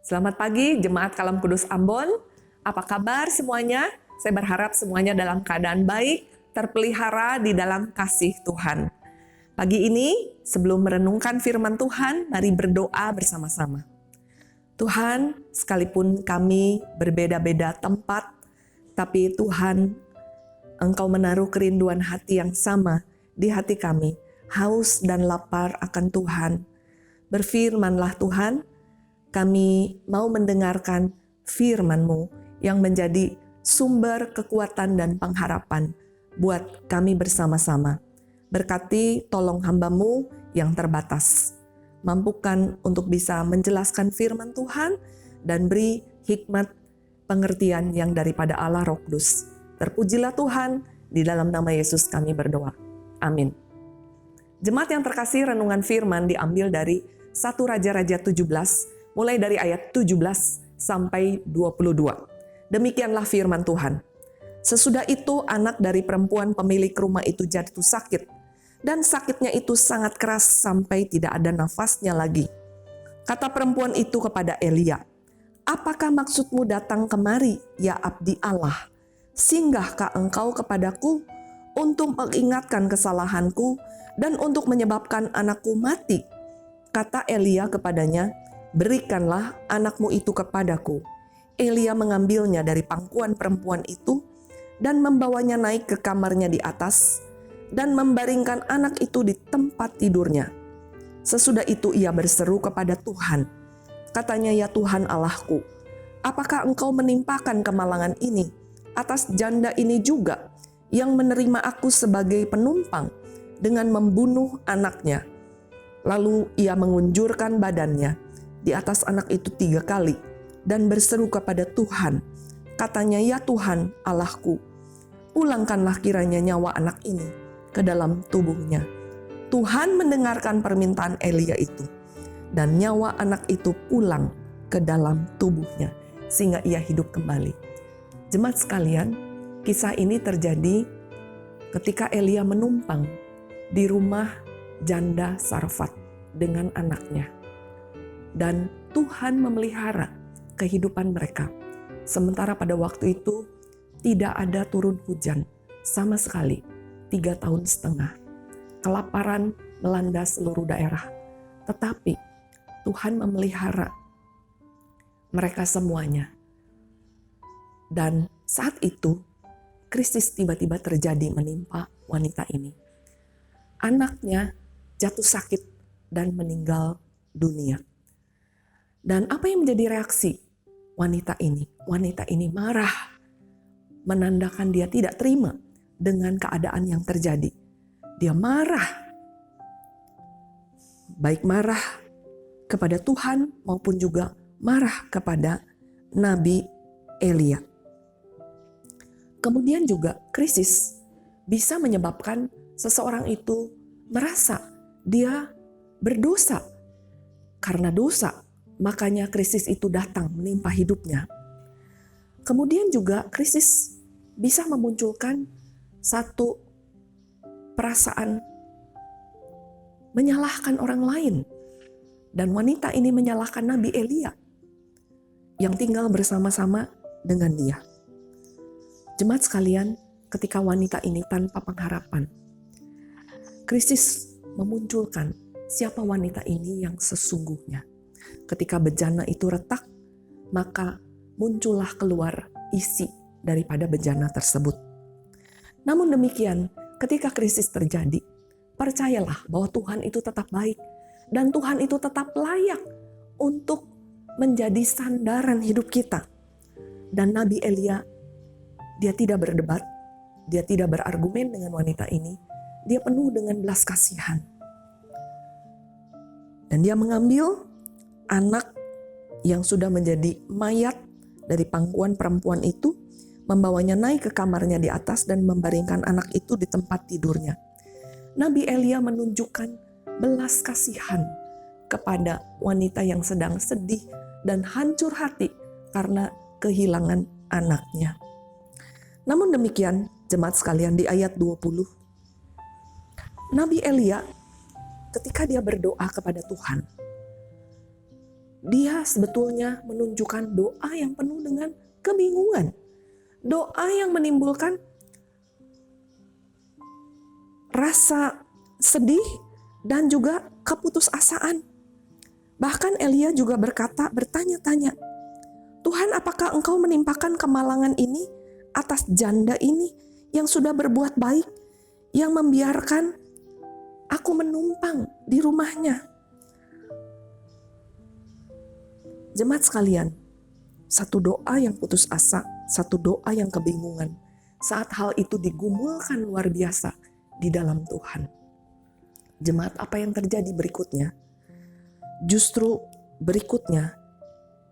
Selamat pagi Jemaat Kalam Kudus Ambon. Apa kabar semuanya? Saya berharap semuanya dalam keadaan baik, terpelihara di dalam kasih Tuhan. Pagi ini, sebelum merenungkan firman Tuhan, mari berdoa bersama-sama. Tuhan, sekalipun kami berbeda-beda tempat, tapi Tuhan, Engkau menaruh kerinduan hati yang sama di hati kami, haus dan lapar akan Tuhan. Berfirmanlah Tuhan, kami mau mendengarkan firman-Mu yang menjadi sumber kekuatan dan pengharapan buat kami bersama-sama. Berkati tolong hamba-Mu yang terbatas. Mampukan untuk bisa menjelaskan firman Tuhan dan beri hikmat pengertian yang daripada Allah Roh Kudus. Terpujilah Tuhan, di dalam nama Yesus kami berdoa. Amin. Jemaat yang terkasih, renungan firman diambil dari 1 Raja-Raja 17, mulai dari ayat 17 sampai 22. Demikianlah firman Tuhan. Sesudah itu anak dari perempuan pemilik rumah itu jatuh sakit. Dan sakitnya itu sangat keras sampai tidak ada nafasnya lagi. Kata perempuan itu kepada Elia, "Apakah maksudmu datang kemari, ya abdi Allah? Singgahkah engkau kepadaku untuk mengingatkan kesalahanku dan untuk menyebabkan anakku mati?" Kata Elia kepadanya, "Berikanlah anakmu itu kepadaku." Elia mengambilnya dari pangkuan perempuan itu dan membawanya naik ke kamarnya di atas dan membaringkan anak itu di tempat tidurnya. Sesudah itu ia berseru kepada Tuhan. Katanya, "Ya Tuhan Allahku, apakah engkau menimpakan kemalangan ini atas janda ini juga yang menerima aku sebagai penumpang dengan membunuh anaknya?" Lalu ia mengunjurkan badannya di atas anak itu 3 kali dan berseru kepada Tuhan. Katanya, "Ya Tuhan Allahku, pulangkanlah kiranya nyawa anak ini ke dalam tubuhnya." Tuhan mendengarkan permintaan Elia itu, dan nyawa anak itu pulang ke dalam tubuhnya, sehingga ia hidup kembali. Jemaat sekalian, kisah ini terjadi ketika Elia menumpang di rumah janda Sarfat dengan anaknya. Dan Tuhan memelihara kehidupan mereka. Sementara pada waktu itu tidak ada turun hujan sama sekali 3,5 tahun. Kelaparan melanda seluruh daerah. Tetapi Tuhan memelihara mereka semuanya. Dan saat itu krisis tiba-tiba terjadi menimpa wanita ini. Anaknya jatuh sakit dan meninggal dunia. Dan apa yang menjadi reaksi wanita ini? Wanita ini marah, menandakan dia tidak terima dengan keadaan yang terjadi. Dia marah, baik marah kepada Tuhan maupun juga marah kepada Nabi Elia. Kemudian juga krisis bisa menyebabkan seseorang itu merasa dia berdosa. Karena dosa, makanya krisis itu datang menimpa hidupnya. Kemudian juga krisis bisa memunculkan satu perasaan menyalahkan orang lain. Dan wanita ini menyalahkan Nabi Elia yang tinggal bersama-sama dengan dia. Jemaat sekalian, ketika wanita ini tanpa pengharapan, krisis memunculkan siapa wanita ini yang sesungguhnya. Ketika bejana itu retak, maka muncullah keluar isi daripada bejana tersebut. Namun demikian, ketika krisis terjadi, percayalah bahwa Tuhan itu tetap baik dan Tuhan itu tetap layak untuk menjadi sandaran hidup kita. Dan Nabi Elia, dia tidak berdebat, dia tidak berargumen dengan wanita ini, dia penuh dengan belas kasihan. Dan dia mengambil anak yang sudah menjadi mayat dari pangkuan perempuan itu, membawanya naik ke kamarnya di atas dan membaringkan anak itu di tempat tidurnya. Nabi Elia menunjukkan belas kasihan kepada wanita yang sedang sedih dan hancur hati karena kehilangan anaknya. Namun demikian, jemaat sekalian, di ayat 20, Nabi Elia ketika dia berdoa kepada Tuhan, dia sebetulnya menunjukkan doa yang penuh dengan kebingungan. Doa yang menimbulkan rasa sedih dan juga keputusasaan. Bahkan Elia juga bertanya-tanya, Tuhan, apakah engkau menimpakan kemalangan ini atas janda ini yang sudah berbuat baik, yang membiarkan aku menumpang di rumahnya? Jemaat sekalian, satu doa yang putus asa, satu doa yang kebingungan, saat hal itu digumulkan luar biasa di dalam Tuhan. Jemaat, apa yang terjadi berikutnya? Justru berikutnya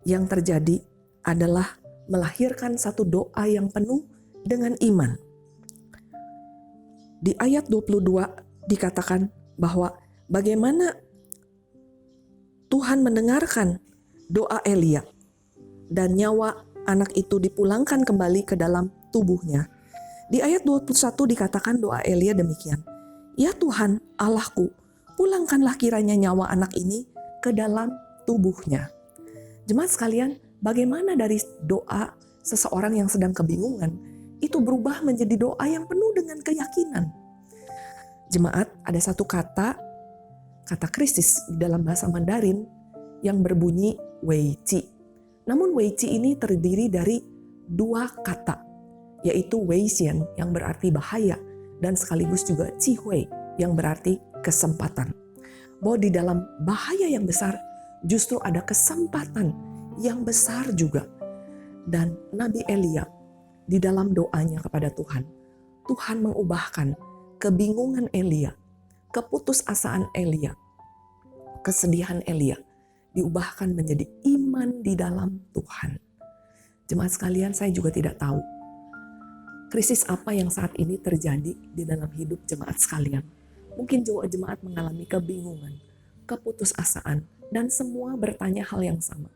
yang terjadi adalah melahirkan satu doa yang penuh dengan iman. Di ayat 22 dikatakan bahwa bagaimana Tuhan mendengarkan doa Elia dan nyawa anak itu dipulangkan kembali ke dalam tubuhnya. Di ayat 21 dikatakan doa Elia demikian, Ya Tuhan Allahku, pulangkanlah kiranya nyawa anak ini ke dalam tubuhnya. Jemaat sekalian, bagaimana dari doa seseorang yang sedang kebingungan itu berubah menjadi doa yang penuh dengan keyakinan. Jemaat, ada satu kata krisis di dalam bahasa Mandarin yang berbunyi weiqi. Namun weiqi ini terdiri dari dua kata, yaitu weixian yang berarti bahaya dan sekaligus juga cihui yang berarti kesempatan. Bahwa di dalam bahaya yang besar justru ada kesempatan yang besar juga. Dan Nabi Elia di dalam doanya kepada Tuhan, Tuhan mengubahkan kebingungan Elia, keputusasaan Elia, kesedihan Elia, diubahkan menjadi iman di dalam Tuhan. Jemaat sekalian, saya juga tidak tahu krisis apa yang saat ini terjadi di dalam hidup jemaat sekalian. Mungkin jemaat mengalami kebingungan, keputusasaan, dan semua bertanya hal yang sama.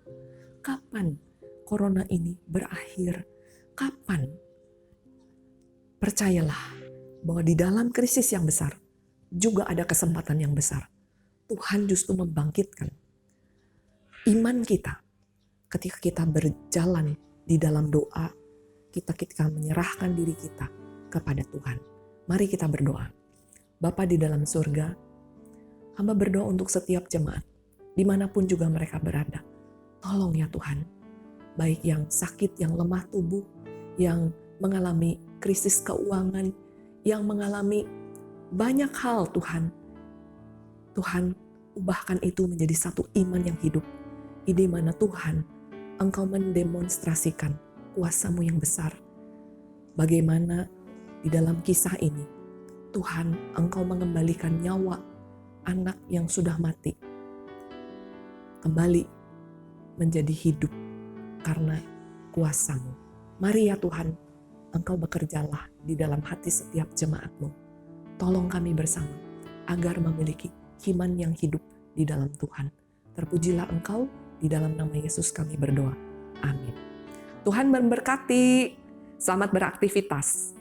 Kapan corona ini berakhir? Kapan? Percayalah bahwa di dalam krisis yang besar juga ada kesempatan yang besar. Tuhan justru membangkitkan iman kita ketika kita berjalan di dalam doa, kita menyerahkan diri kita kepada Tuhan. Mari kita berdoa. Bapa di dalam surga, hamba berdoa untuk setiap jemaat, dimanapun juga mereka berada. Tolong ya Tuhan, baik yang sakit, yang lemah tubuh, yang mengalami krisis keuangan, yang mengalami banyak hal Tuhan. Tuhan, ubahkan itu menjadi satu iman yang hidup, di mana Tuhan, Engkau mendemonstrasikan kuasa-Mu yang besar. Bagaimana di dalam kisah ini, Tuhan, Engkau mengembalikan nyawa anak yang sudah mati kembali menjadi hidup karena kuasa-Mu. Mari ya Tuhan, Engkau bekerjalah di dalam hati setiap jemaat-Mu. Tolong kami bersama agar memiliki iman yang hidup di dalam Tuhan. Terpujilah Engkau, di dalam nama Yesus kami berdoa. Amin. Tuhan memberkati. Selamat beraktivitas.